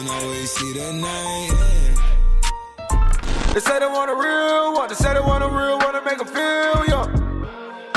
can always see the name. They say they want a real one. They say they want a real one to make them feel young.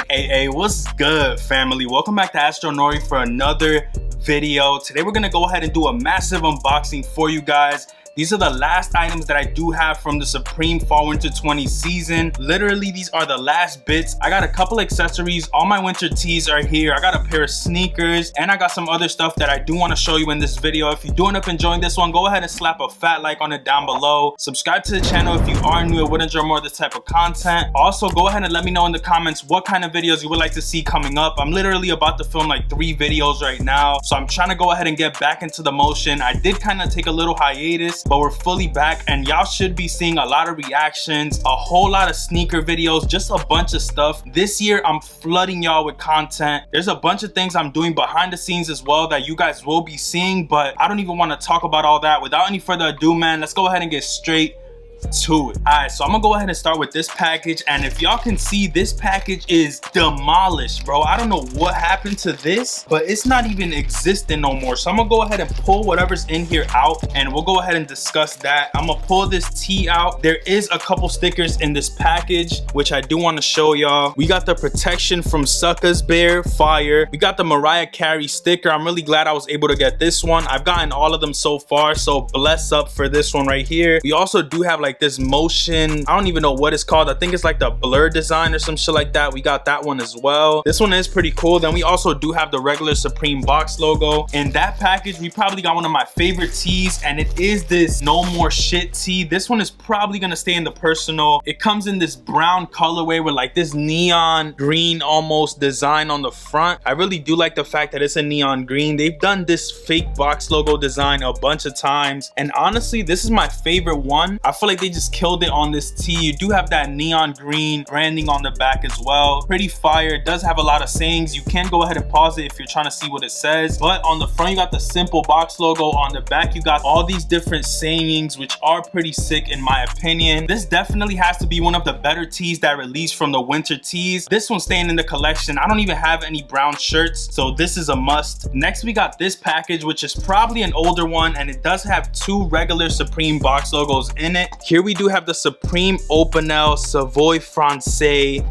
Hey, what's good, family? Welcome back to Astro Nori for another video. Today we're gonna go ahead and do a massive unboxing for you guys. These are the last items that I do have from the Supreme Fall Winter 20 season. Literally, these are the last bits. I got a couple accessories. All my winter tees are here. I got a pair of sneakers, and I got some other stuff that I do want to show you in this video. If you do end up enjoying this one, go ahead and slap a fat like on it down below. Subscribe to the channel if you are new and would enjoy more of this type of content. Also, go ahead and let me know in the comments what kind of videos you would like to see coming up. I'm literally about to film like 3 videos right now, so I'm trying to go ahead and get back into the motion. I did kind of take a little hiatus, but we're fully back, and y'all should be seeing a lot of reactions, a whole lot of sneaker videos, just a bunch of stuff. This year I'm flooding y'all with content. There's a bunch of things I'm doing behind the scenes as well that you guys will be seeing, but I don't even want to talk about all that. Without any further ado, man, let's go ahead and get straight to it. Alright, so I'm gonna go ahead and start with this package, and if y'all can see, this package is demolished, bro. I don't know what happened to this, but it's not even existing no more. So I'm gonna go ahead and pull whatever's in here out, and we'll go ahead and discuss that. I'm gonna pull this tee out. There is a couple stickers in this package, which I do want to show y'all. We got the protection from Suckers Bear, fire. We got the Mariah Carey sticker. I'm really glad I was able to get this one. I've gotten all of them so far, so bless up for this one right here. We also do have like this motion, I don't even know what it's called. I think it's like the blur design or some shit like that. We got that one as well. This one is pretty cool. Then we also do have the regular Supreme box logo. In that package, we probably got one of my favorite tees, and it is this No More Shit tee. This one is probably gonna stay in the personal. It comes in this brown colorway with like this neon green almost design on the front. I really do like the fact that it's a neon green. They've done this fake box logo design a bunch of times, and honestly, this is my favorite one. I feel like they just killed it on this tee. You do have that neon green branding on the back as well. Pretty fire. It does have a lot of sayings. You can go ahead and pause it if you're trying to see what it says, but on the front you got the simple box logo. On the back you got all these different sayings, which are pretty sick in my opinion. This definitely has to be one of the better tees that released from the winter tees. This one's staying in the collection. I don't even have any brown shirts, so this is a must. Next we got this package, which is probably an older one, and it does have 2 regular Supreme box logos in it. Here we do have the Supreme Opinel Savoy Francais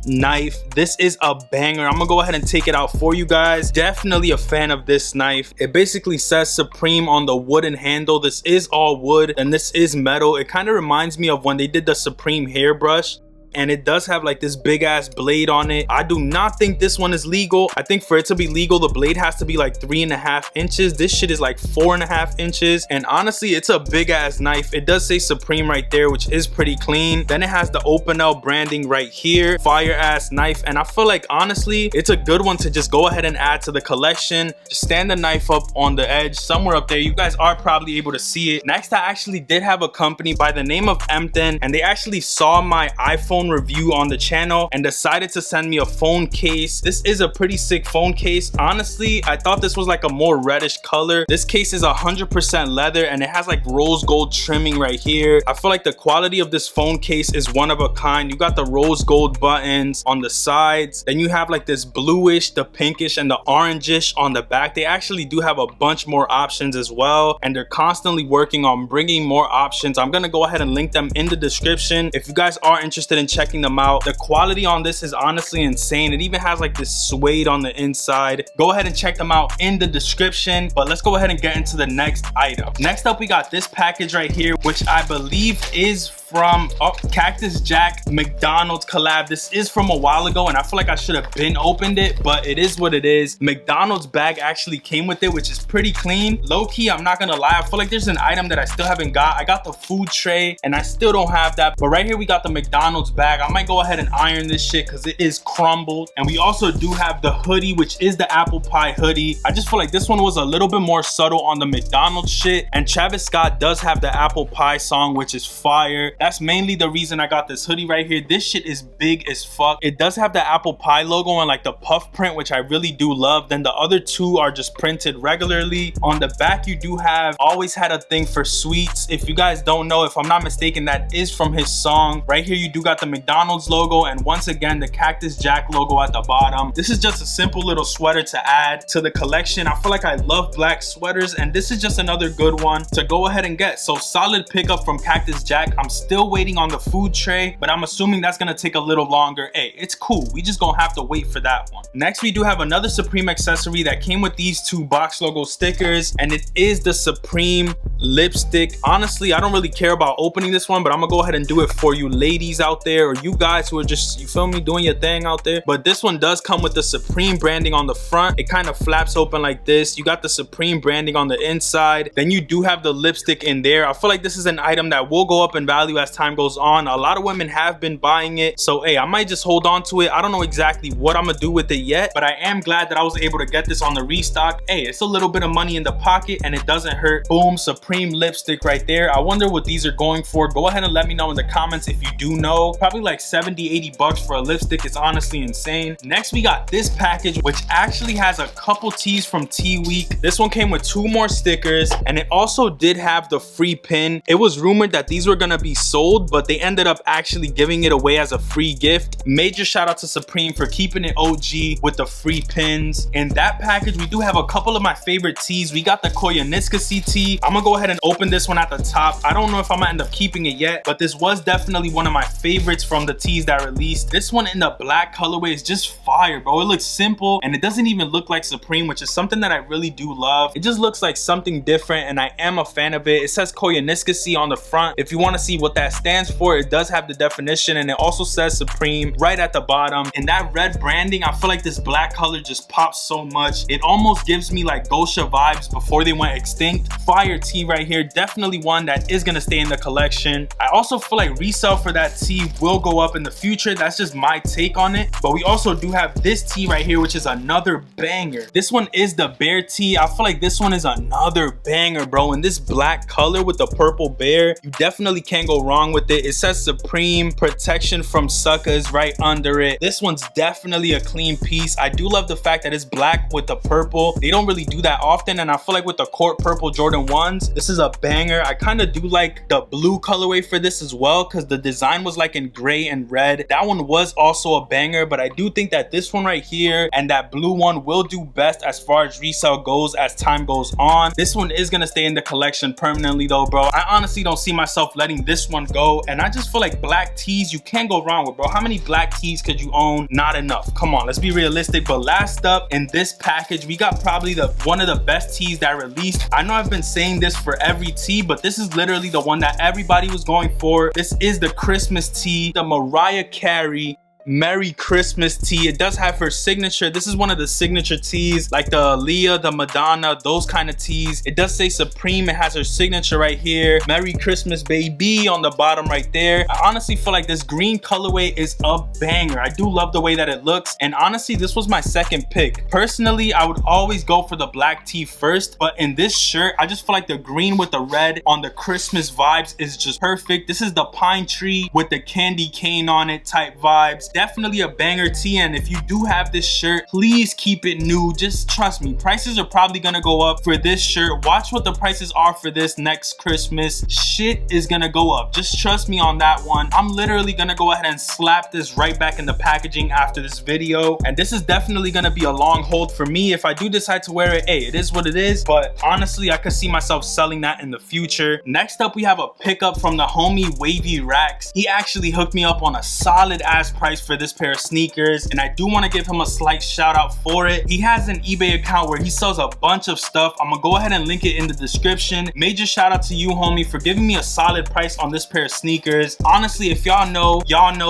knife. This is a banger. I'm gonna go ahead and take it out for you guys. Definitely a fan of this knife. It basically says Supreme on the wooden handle. This is all wood and this is metal. It kind of reminds me of when they did the Supreme hairbrush, and it does have like this big ass blade on it. I do not think this one is legal. I think for it to be legal, the blade has to be like 3.5 inches. This shit is like 4.5 inches, and honestly, it's a big ass knife. It does say Supreme right there, which is pretty clean. Then it has the Opinel branding right here. Fire ass knife, and I feel like honestly, it's a good one to just go ahead and add to the collection. Just stand the knife up on the edge somewhere up there. You guys are probably able to see it. Next, I actually did have a company by the name of Emden, and they actually saw my iPhone review on the channel and decided to send me a phone case. This is a pretty sick phone case. Honestly, I thought this was like a more reddish color. This case is 100% leather, and it has like rose gold trimming right here. I feel like the quality of this phone case is one of a kind. You got the rose gold buttons on the sides, then you have like this bluish, the pinkish, and the orangish on the back. They actually do have a bunch more options as well, and they're constantly working on bringing more options. I'm gonna go ahead and link them in the description if you guys are interested in checking them out. The quality on this is honestly insane. It even has like this suede on the inside. Go ahead and check them out in the description, but let's go ahead and get into the next item. Next up, we got this package right here, which I believe is from Cactus Jack McDonald's collab. This is from a while ago, and I feel like I should have been opened it, but it is what it is. McDonald's bag actually came with it, which is pretty clean. Low-key, I'm not gonna lie, I feel like there's an item that I still haven't got. I got the food tray and I still don't have that, but right here we got the McDonald's bag. I might go ahead and iron this shit because it is crumbled. And we also do have the hoodie, which is the apple pie hoodie. I just feel like this one was a little bit more subtle on the McDonald's shit, and Travis Scott does have the apple pie song, which is fire. That's mainly the reason I got this hoodie right here. This shit is big as fuck. It does have the apple pie logo and like the puff print, which I really do love. Then the other two are just printed regularly. On the back, you do have always had a thing for sweets. If you guys don't know, if I'm not mistaken, that is from his song. Right here, you do got the McDonald's logo, and once again, the Cactus Jack logo at the bottom. This is just a simple little sweater to add to the collection. I feel like I love black sweaters, and this is just another good one to go ahead and get. So solid pickup from Cactus Jack. I'm still waiting on the food tray, but I'm assuming that's gonna take a little longer. Hey, it's cool. We just gonna have to wait for that one. Next, we do have another Supreme accessory that came with these two box logo stickers, and it is the Supreme lipstick. Honestly, I don't really care about opening this one, but I'm gonna go ahead and do it for you ladies out there, or you guys who are just, you feel me, doing your thing out there. But this one does come with the Supreme branding on the front. It kind of flaps open like this. You got the Supreme branding on the inside. Then you do have the lipstick in there. I feel like this is an item that will go up in value as time goes on. A lot of women have been buying it, so hey, I might just hold on to it. I don't know exactly what I'm gonna do with it yet, but I am glad that I was able to get this on the restock. Hey, it's a little bit of money in the pocket and it doesn't hurt. Boom, Supreme lipstick right there. I wonder what these are going for. Go ahead and let me know in the comments if you do know. Probably like 70-80 bucks for a lipstick. It's honestly insane. Next, we got this package, which actually has a couple tees from Tea Week. This one came with 2 more stickers, and it also did have the free pin. It was rumored that these were gonna be sold, but they ended up actually giving it away as a free gift. Major shout out to Supreme for keeping it OG with the free pins. In that package, we do have a couple of my favorite tees. We got the Koyaanisqasi tee. I'm gonna go ahead and open this one at the top. I don't know if I'm gonna end up keeping it yet, but this was definitely one of my favorites from the tees that released. This one in the black colorway is just fire, bro. It looks simple and it doesn't even look like Supreme, which is something that I really do love. It just looks like something different, and I am a fan of it. It says Koyaanisqasi on the front. If you want to see what that stands for, it does have the definition, and it also says Supreme right at the bottom. And that red branding, I feel like this black color just pops so much. It almost gives me like Gosha vibes before they went extinct. Fire tee right here. Definitely one that is gonna stay in the collection. I also feel like resale for that tee will go up in the future. That's just my take on it. But we also do have this tee right here, which is another banger. This one is the bear tee. I feel like this one is another banger, bro. In this black color with the purple bear, you definitely can't go wrong with it. It says Supreme protection from suckers right under it. This one's definitely a clean piece. I do love the fact that it's black with the purple. They don't really do that often, and I feel like with the court purple Jordan 1s, this is a banger. I kind of do like the blue colorway for this as well, because the design was like in gray and red. That one was also a banger, but I do think that this one right here and that blue one will do best as far as resale goes as time goes on. This one is gonna stay in the collection permanently though, bro. I honestly don't see myself letting this one go, and I just feel like black tees you can't go wrong with, bro. How many black tees could you own? Not enough. Come on, let's be realistic. But last up in this package, we got probably one of the best tees that released. I know I've been saying this for every tee, but this is literally the one that everybody was going for. This is the Christmas tee, the Mariah Carey Merry Christmas tee. It does have her signature. This is one of the signature tees, like the Aaliyah, the Madonna, those kind of tees. It does say Supreme. It has her signature right here. Merry Christmas, baby, on the bottom right there. I honestly feel like this green colorway is a banger. I do love the way that it looks, and honestly, this was my second pick. Personally, I would always go for the black tee first, but in this shirt, I just feel like the green with the red on the Christmas vibes is just perfect. This is the pine tree with the candy cane on it type vibes. Definitely a banger tee, and if you do have this shirt, please keep it new. Just trust me, prices are probably gonna go up for this shirt. Watch what the prices are for this next Christmas. Shit is gonna go up. Just trust me on that one. I'm literally gonna go ahead and slap this right back in the packaging after this video, and this is definitely gonna be a long hold for me. If I do decide to wear it, hey, it is what it is, but honestly, I could see myself selling that in the future. Next up, we have a pickup from the homie Wavy Racks. He actually hooked me up on a solid ass price for this pair of sneakers, and I do want to give him a slight shout out for it. He has an eBay account where he sells a bunch of stuff. I'm gonna go ahead and link it in the description. Major shout out to you, homie, for giving me a solid price on this pair of sneakers. Honestly, if y'all know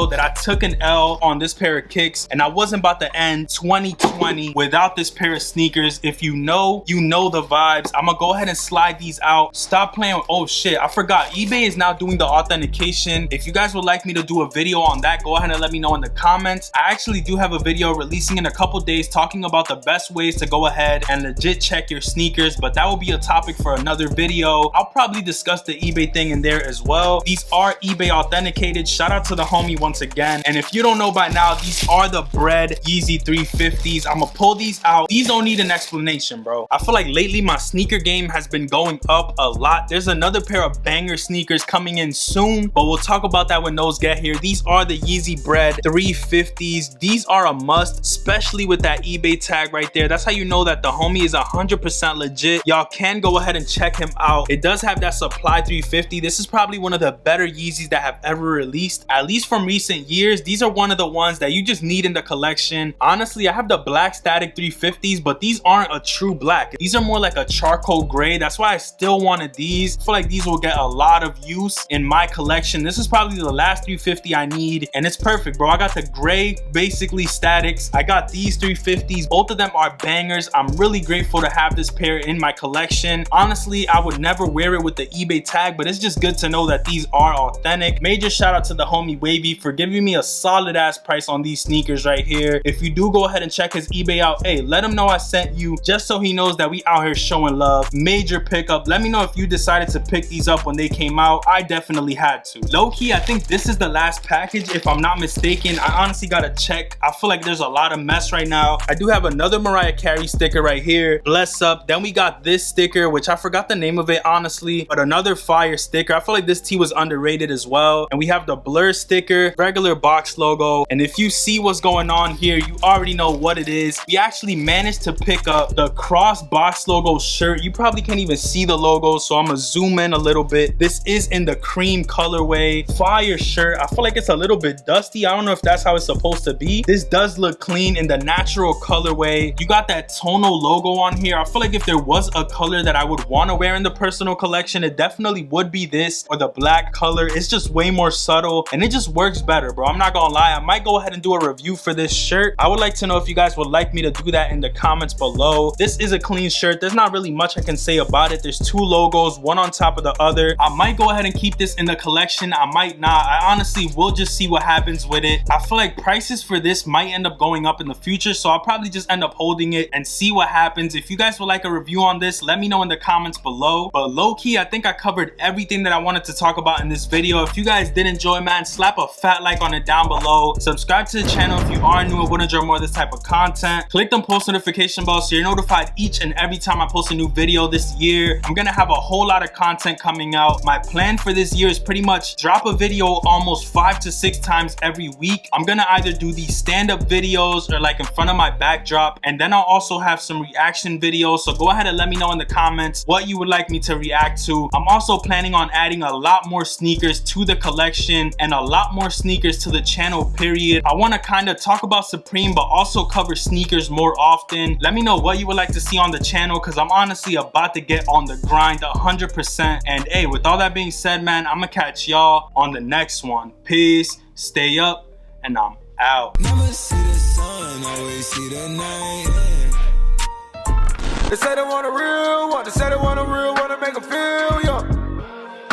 that I took an L on this pair of kicks, and I wasn't about to end 2020 without this pair of sneakers. If you know, you know the vibes. I'm gonna go ahead and slide these out. Stop playing with, oh shit, I forgot, eBay is now doing the authentication. If you guys would like me to do a video on that, go ahead and let me know in in the comments. I actually do have a video releasing in a couple days talking about the best ways to go ahead and legit check your sneakers, but that will be a topic for another video. I'll probably discuss the eBay thing in there as well. These are eBay authenticated. Shout out to the homie once again. And if you don't know by now, these are the Bred Yeezy 350s. I'm gonna pull these out. These don't need an explanation, bro. I feel like lately my sneaker game has been going up a lot. There's another pair of banger sneakers coming in soon, but we'll talk about that when those get here. These are the Yeezy Bread 350s. These are a must, especially with that eBay tag right there. That's how you know that the homie is 100% legit. Y'all can go ahead and check him out. It does have that supply 350. This is probably one of the better Yeezys that have ever released, at least from recent years. These are one of the ones that you just need in the collection. Honestly, I have the black static 350s, but these aren't a true black. These are more like a charcoal gray. That's why I still wanted these. I feel like these will get a lot of use in my collection. This is probably the last 350 I need, and it's perfect, bro. I got the gray, basically statics. I got these 350s. Both of them are bangers. I'm really grateful to have this pair in my collection. Honestly, I would never wear it with the eBay tag, but it's just good to know that these are authentic. Major shout out to the homie Wavy for giving me a solid ass price on these sneakers right here. If you do go ahead and check his eBay out, hey, let him know I sent you, just so he knows that we out here showing love. Major pickup. Let me know if you decided to pick these up when they came out. I definitely had to. Low-key, I think this is the last package if I'm not mistaken. I honestly gotta check. I feel like there's a lot of mess right now. I do have another Mariah Carey sticker right here. Bless up. Then we got this sticker, which I forgot the name of it honestly, but another fire sticker. I feel like this tee was underrated as well. And we have the blur sticker, regular box logo. And if you see what's going on here, you already know what it is. We actually managed to pick up the cross box logo shirt. You probably can't even see the logo, so I'm gonna zoom in a little bit. This is in the cream colorway. Fire shirt. I feel like it's a little bit dusty. I don't know if that's how it's supposed to be. This does look clean in the natural colorway. You got that tonal logo on here. I feel like if there was a color that I would want to wear in the personal collection, it definitely would be this or the black color. It's just way more subtle and it just works better, bro. I'm not gonna lie. I might go ahead and do a review for this shirt. I would like to know if you guys would like me to do that in the comments below. This is a clean shirt. There's not really much I can say about it. There's two logos, one on top of the other. I might go ahead and keep this in the collection. I might not. I honestly will just see what happens with it. I feel like prices for this might end up going up in the future, so I'll probably just end up holding it and see what happens. If you guys would like a review on this, let me know in the comments below. But low-key, I think I covered everything that I wanted to talk about in this video. If you guys did enjoy, man, slap a fat like on it down below. Subscribe to the channel if you are new and would enjoy more of this type of content. Click the post notification bell so you're notified each and every time I post a new video this year. I'm gonna have a whole lot of content coming out. My plan for this year is pretty much drop a video almost 5 to 6 times every week. I'm gonna either do these stand-up videos or like in front of my backdrop, and then I'll also have some reaction videos. So go ahead and let me know in the comments what you would like me to react to. I'm also planning on adding a lot more sneakers to the collection and a lot more sneakers to the channel, period. I want to kind of talk about Supreme but also cover sneakers more often. Let me know what you would like to see on the channel, because I'm honestly about to get on the grind 100%. And hey, with all that being said, man, I'm gonna catch y'all on the next one. Peace, stay up, and I'm out. Never see the sun, always see the night. They say they want a real one, they say they want a real one to make them feel